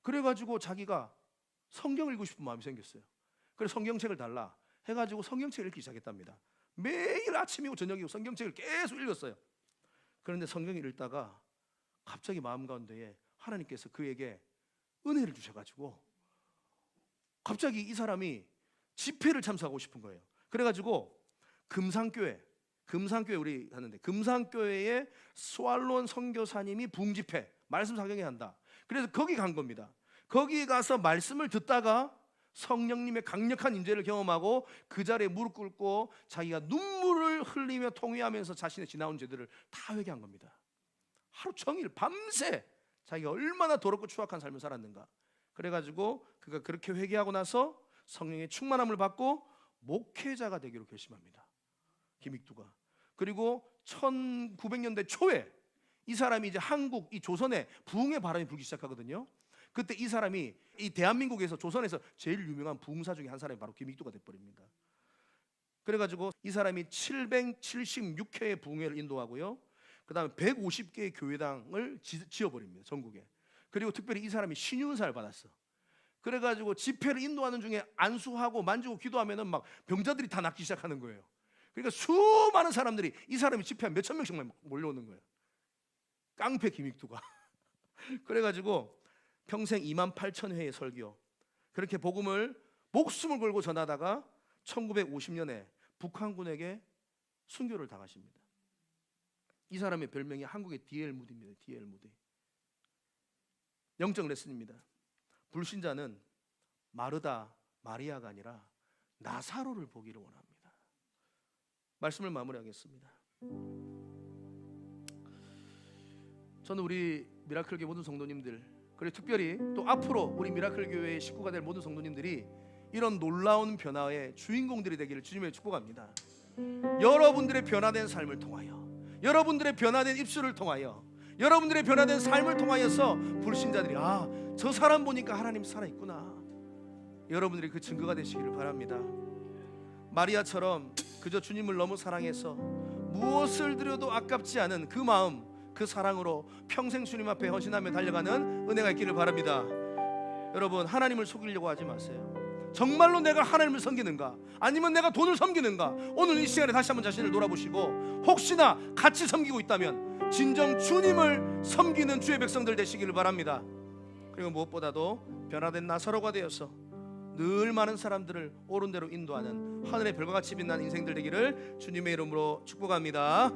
그래가지고 자기가 성경 읽고 싶은 마음이 생겼어요. 그래서 성경책을 달라 해가지고 성경책을 읽기 시작했답니다. 매일 아침이고 저녁이고 성경책을 계속 읽었어요. 그런데 성경을 읽다가 갑자기 마음 가운데에 하나님께서 그에게 은혜를 주셔가지고 갑자기 이 사람이 집회를 참석하고 싶은 거예요. 그래가지고 금산교회 우리 갔는데 금산교회에 스왈론 선교사님이 부흥집회 말씀 사경에 한다. 그래서 거기 간 겁니다. 거기 가서 말씀을 듣다가 성령님의 강력한 임재를 경험하고 그 자리에 무릎 꿇고 자기가 눈물을 흘리며 통회하면서 자신의 지나온 죄들을 다 회개한 겁니다. 하루 종일 밤새 자기가 얼마나 더럽고 추악한 삶을 살았는가. 그래가지고 그가 그렇게 회개하고 나서 성령의 충만함을 받고 목회자가 되기로 결심합니다. 김익두가. 그리고 1900년대 초에 이 사람이 이제 한국, 이 조선에 부흥의 바람이 불기 시작하거든요. 그때 이 사람이 이 대한민국에서 조선에서 제일 유명한 부흥사 중에 한 사람이 바로 김익두가 돼버립니다. 그래가지고 이 사람이 776회의 부흥회를 인도하고요, 그 다음에 150개의 교회당을 지어버립니다, 전국에. 그리고 특별히 이 사람이 신유은사를 받았어. 그래가지고 집회를 인도하는 중에 안수하고 만지고 기도하면은 막 병자들이 다 낫기 시작하는 거예요. 그러니까 수많은 사람들이 이 사람이 집회한 몇천 명씩만 몰려오는 거예요. 깡패 김익두가. 그래가지고 평생 28,000회의 설교, 그렇게 복음을 목숨을 걸고 전하다가 1950년에 북한군에게 순교를 당하십니다. 이 사람의 별명이 한국의 D.L. 무디입니다. D.L. 무디. 영적 레슨입니다. 불신자는 마르다, 마리아가 아니라 나사로를 보기를 원합니다. 말씀을 마무리하겠습니다. 저는 우리 미라클교회 모든 성도님들, 그리고 특별히 또 앞으로 우리 미라클교회의 식구가 될 모든 성도님들이 이런 놀라운 변화의 주인공들이 되기를 주님의 축복합니다. 여러분들의 변화된 삶을 통하여, 여러분들의 변화된 입술을 통하여, 여러분들의 변화된 삶을 통하여서 불신자들이 저 사람 보니까 하나님 살아있구나, 여러분들이 그 증거가 되시기를 바랍니다. 마리아처럼 그저 주님을 너무 사랑해서 무엇을 드려도 아깝지 않은 그 마음, 그 사랑으로 평생 주님 앞에 헌신하며 달려가는 은혜가 있기를 바랍니다. 여러분, 하나님을 속이려고 하지 마세요. 정말로 내가 하나님을 섬기는가, 아니면 내가 돈을 섬기는가, 오늘 이 시간에 다시 한번 자신을 돌아보시고, 혹시나 같이 섬기고 있다면 진정 주님을 섬기는 주의 백성들 되시기를 바랍니다. 그리고 무엇보다도 변화된 나사로가 되어서 늘 많은 사람들을 옳은 대로 인도하는 하늘의 별과 같이 빛나는 인생들 되기를 주님의 이름으로 축복합니다.